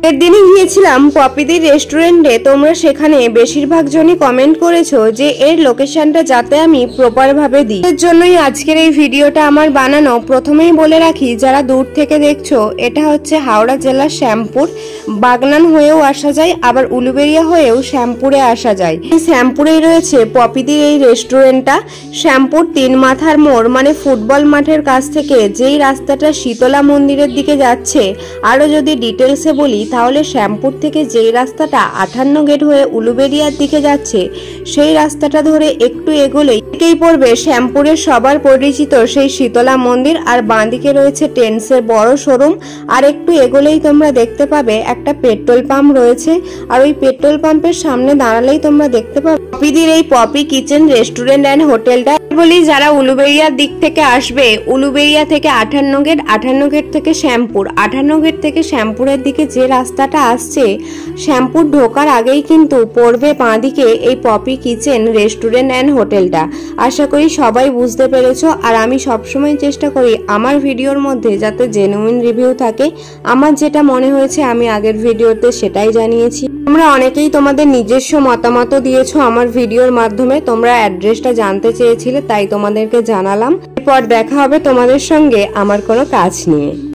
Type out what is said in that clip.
এর দিনে গিয়েছিলাম পপিদির রেস্টুরেন্টে। তোমরা সেখানে বেশিরভাগ জনই কমেন্ট করেছো যে এর লোকেশনটা যাতে আমি প্রপার ভাবে দিই। এর জন্যই আজকের এই ভিডিওটা আমার বানানো। প্রথমেই বলে রাখি, যারা দূর থেকে দেখছো, এটা হচ্ছে হাওড়া জেলার শ্যামপুর। বাগনান হয়েও আসা যায়, আবার উলুবেড়িয়া হয়েও শ্যামপুরে আসা যায়। শ্যামপুরেই রয়েছে পপিদির এই রেস্টুরেন্টটা। শ্যামপুর 3 মাথার মোড় মানে ফুটবল মাঠের কাছ থেকে যেই রাস্তাটা শীতলা মন্দিরের দিকে যাচ্ছে, আরো যদি ডিটেলসে বলি তাহলে শ্যামপুর থেকে যেই রাস্তাটা 58 গেট হয়ে উলুবেড়িয়ার দিকে যাচ্ছে, সেই রাস্তাটা ধরে একটু এগোলেই পড়বে শ্যামপুরের সবার পরিচিত সেই শীতলা মন্দির। আর বাঁদিকে রয়েছে টেন্সের বড় শোরুম। আর একটু এগোলেই তোমরা দেখতে পাবে একটা পেট্রোল পাম্প রয়েছে। আর ওই পেট্রোল পাম্পের সামনে দাঁড়ালেই তোমরা দেখতে পাবে পপিদির এই পপি কিচেন রেস্টুরেন্ট অ্যান্ড হোটেলটা। বলি, যারা উলুবেড়িয়ার দিক থেকে আসবে, উলুবেড়িয়া থেকে 58 গেট, 58 গেট থেকে শ্যামপুর, 58 গেট থেকে শ্যামপুরের দিকে যে রাস্তাটা আসছে, শ্যামপুর ঢোকার আগেই কিন্তু পড়বে বাঁদিকে এই পপি কিচেন রেস্টুরেন্ট অ্যান্ড হোটেলটা। আশা করি সবাই বুঝতে পেরেছো। আর আমি সবসময় চেষ্টা করি আমার ভিডিওর মধ্যে যাতে জেনুইন রিভিউ থাকে। আমার যেটা মনে হয়েছে আমি আগের ভিডিওতে সেটাই জানিয়েছি। তোমরা অনেকেই তোমাদের নিজস্ব মতামত দিয়েছো আমার ভিডিওর মাধ্যমে। তোমরা অ্যাড্রেসটা জানতে চেয়েছিলে, তাই তোমাদেরকে জানালাম। এরপর দেখা হবে তোমাদের সঙ্গে আমার কোনো কাজ নিয়ে।